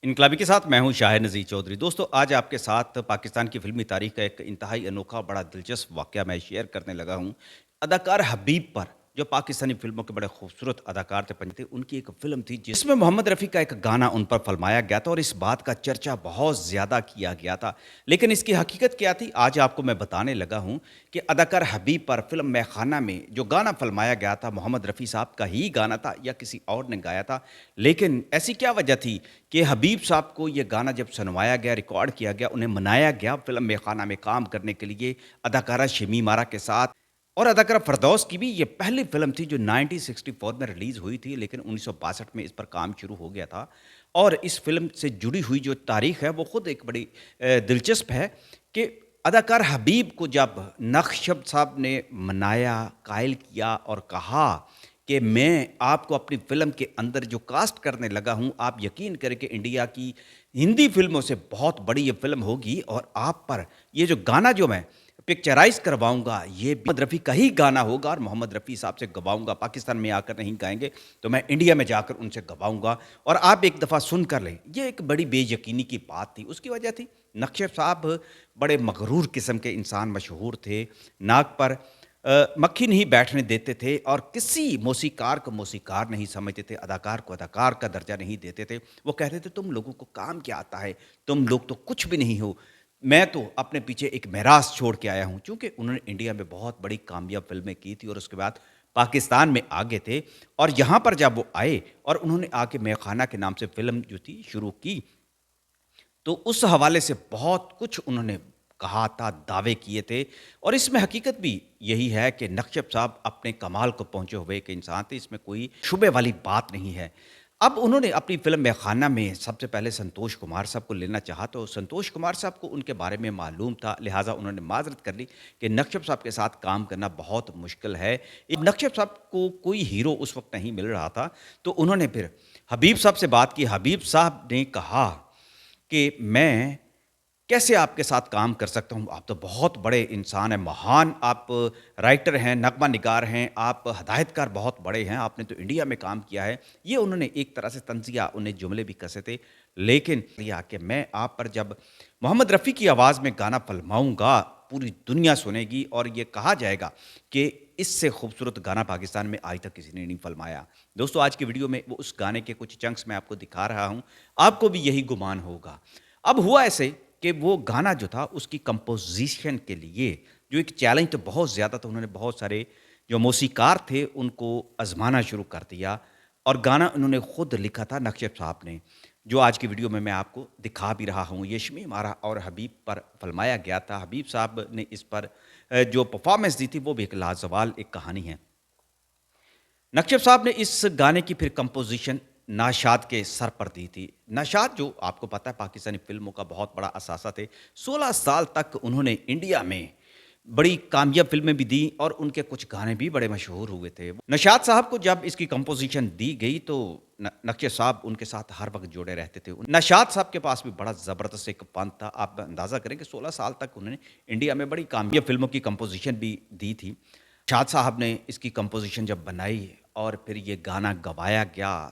इनकलाबी के साथ मैं हूं शाहिद नज़ीर चौधरी। दोस्तों, आज आपके साथ पाकिस्तान की फ़िल्मी तारीख़ का एक इंतहाई अनोखा बड़ा दिलचस्प वाक़या मैं शेयर करने लगा हूं। अदाकार हबीब पर, जो पाकिस्तानी फ़िल्मों के बड़े खूबसूरत अदाकार थे पंजाबी थे, उनकी एक फ़िल्म थी जिसमें मोहम्मद रफ़ी का एक गाना उन पर फ़िल्माया गया था और इस बात का चर्चा बहुत ज़्यादा किया गया था। लेकिन इसकी हकीकत क्या थी, आज आपको मैं बताने लगा हूं कि अदाकार हबीब पर फ़िल्म मैखाना में जो गाना फ़िल्माया गया था, मोहम्मद रफ़ी साहब का ही गाना था या किसी और ने गाया था। लेकिन ऐसी क्या वजह थी कि हबीब साहब को ये गाना जब सुनवाया गया, रिकॉर्ड किया गया, उन्हें मनाया गया फ़िल्म मेखाना में काम करने के लिए अदाकारा शमीम आरा के साथ और अदाकारा फ़िरदौस की भी ये पहली फ़िल्म थी जो 1964 में रिलीज़ हुई थी, लेकिन 1962 में इस पर काम शुरू हो गया था। और इस फ़िल्म से जुड़ी हुई जो तारीख़ है, वो खुद एक बड़ी दिलचस्प है कि अदाकार हबीब को जब नक्शब साहब ने मनाया, कायल किया और कहा कि मैं आपको अपनी फ़िल्म के अंदर जो कास्ट करने लगा हूँ, आप यकीन करें कि इंडिया की हिंदी फ़िल्मों से बहुत बड़ी ये फ़िल्म होगी और आप पर ये जो गाना जो मैं पिक्चराइज़ करवाऊँगा, ये मोहम्मद रफ़ी का ही गाना होगा और मोहम्मद रफ़ी साहब से गवाऊँगा। पाकिस्तान में आकर नहीं गाएँगे, तो मैं इंडिया में जाकर उनसे गवाऊँगा और आप एक दफ़ा सुन कर लें। ये एक बड़ी बेयकीनी की बात थी। उसकी वजह थी, नक्शब साहब बड़े मग़रूर किस्म के इंसान मशहूर थे। नाक पर मक्खी नहीं बैठने देते थे और किसी मौसीकार को मौसीकार नहीं समझते थे, अदाकार को अदाकार का दर्जा नहीं देते थे। वो कहते थे, तुम लोगों को काम क्या आता है? तुम लोग तो कुछ भी नहीं हो। मैं तो अपने पीछे एक मेरास छोड़ के आया हूँ। चूँकि उन्होंने इंडिया में बहुत बड़ी कामयाब फ़िल्में की थी और उसके बाद पाकिस्तान में आ गए थे और यहाँ पर जब वो आए और उन्होंने आके मैखाना के नाम से फ़िल्म जो थी शुरू की, तो उस हवाले से बहुत कुछ उन्होंने कहा था, दावे किए थे और इसमें हकीकत भी यही है कि नक्शब साहब अपने कमाल को पहुँचे हुए एक इंसान थे, इसमें कोई शुबे वाली बात नहीं है। अब उन्होंने अपनी फ़िल्म मैखाना में सबसे पहले संतोष कुमार साहब को लेना चाहा, तो संतोष कुमार साहब को उनके बारे में मालूम था, लिहाज़ा उन्होंने माज़रत कर ली कि नक्शब साहब के साथ काम करना बहुत मुश्किल है। अब नक्शब साहब को कोई हीरो उस वक़्त नहीं मिल रहा था, तो उन्होंने फिर हबीब साहब से बात की। हबीब साहब ने कहा कि मैं कैसे आपके साथ काम कर सकता हूँ? आप तो बहुत बड़े इंसान हैं, महान आप राइटर हैं, नग़्मा निगार हैं, आप हदायतकार बहुत बड़े हैं, आपने तो इंडिया में काम किया है। ये उन्होंने एक तरह से तंज़िया, उन्हें जुमले भी कसे थे। लेकिन या कि मैं आप पर जब मोहम्मद रफ़ी की आवाज़ में गाना फ़िल्माऊँगा, पूरी दुनिया सुनेगी और ये कहा जाएगा कि इससे खूबसूरत गाना पाकिस्तान में आज तक किसी ने नहीं फ़िल्माया। दोस्तों, आज की वीडियो में वो उस गाने के कुछ चंक्स मैं आपको दिखा रहा हूँ, आपको भी यही गुमान होगा। अब हुआ ऐसे कि वो गाना जो था उसकी कंपोज़िशन के लिए जो एक चैलेंज तो बहुत ज़्यादा था, उन्होंने बहुत सारे जो मौसीकार थे उनको आज़माना शुरू कर दिया और गाना उन्होंने खुद लिखा था नक्शब साहब ने, जो आज की वीडियो में मैं आपको दिखा भी रहा हूँ। ये शमीम आरा और हबीब पर फ़िल्माया गया था। हबीब साहब ने इस पर जो परफ़ॉर्मेंस दी थी वो भी एक लाजवाब एक कहानी है। नक्शब साहब ने इस गाने की फिर कंपोज़िशन नाशाद के सर पर दी थी। नाशाद, जो आपको पता है, पाकिस्तानी फ़िल्मों का बहुत बड़ा असासा थे। 16 साल तक उन्होंने इंडिया में बड़ी कामयाब फ़िल्में भी दी और उनके कुछ गाने भी बड़े मशहूर हुए थे। नशाद साहब को जब इसकी कंपोज़िशन दी गई तो नक्शब साहब उनके साथ हर वक़्त जुड़े रहते थे। नशाद साहब के पास भी बड़ा ज़बरदस्त एक फ़न था। आप अंदाज़ा करें कि 16 साल तक उन्होंने इंडिया में बड़ी कामयाब फ़िल्मों की कंपोज़िशन भी दी थी। नशाद साहब ने इसकी कंपोज़िशन जब बनाई और फिर ये गाना गवाया गया,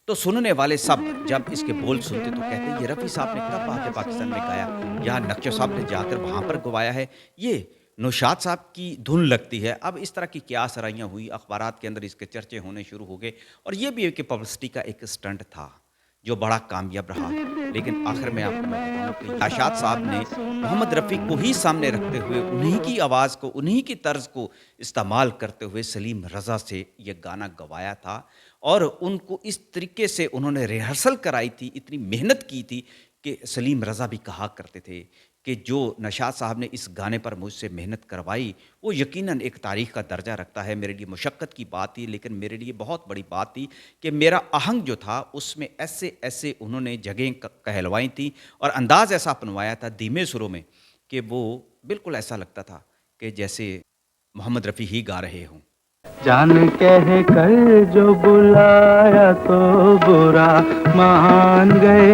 तो सुनने वाले सब जब इसके बोल सुनते तो कहते, ये रफ़ी साहब ने कब आके पाकिस्तान में गाया, या नक्शब साहब ने जाकर वहाँ पर गवाया है, ये नौशाद साहब की धुन लगती है। अब इस तरह की क्या सराहियाँ हुई, अखबारात के अंदर इसके चर्चे होने शुरू हो गए और ये भी एक पब्लिसिटी का एक स्टंट था, जो बड़ा कामयाब रहा। लेकिन आखिर में आपको मैं बताऊँ कि नौशाद साहब ने मोहम्मद रफ़ी को ही सामने रखते हुए, उन्हीं की आवाज़ को, उन्हीं की तर्ज को इस्तेमाल करते हुए सलीम रज़ा से ये गाना गवाया था और उनको इस तरीके से उन्होंने रिहर्सल कराई थी, इतनी मेहनत की थी कि सलीम रज़ा भी कहा करते थे कि जो नशाद साहब ने इस गाने पर मुझसे मेहनत करवाई, वो यकीनन एक तारीख़ का दर्जा रखता है। मेरे लिए मुशक्क़त की बात थी, लेकिन मेरे लिए बहुत बड़ी बात थी कि मेरा आहंग जो था, उसमें ऐसे-ऐसे उन्होंने जगहें कहलवाई थी और अंदाज़ ऐसा अपनवाया था धीमे सुरों में कि वो बिल्कुल ऐसा लगता था कि जैसे मोहम्मद रफ़ी ही गा रहे हों। जान कह कर जो बुलाया तो बुरा मान गए।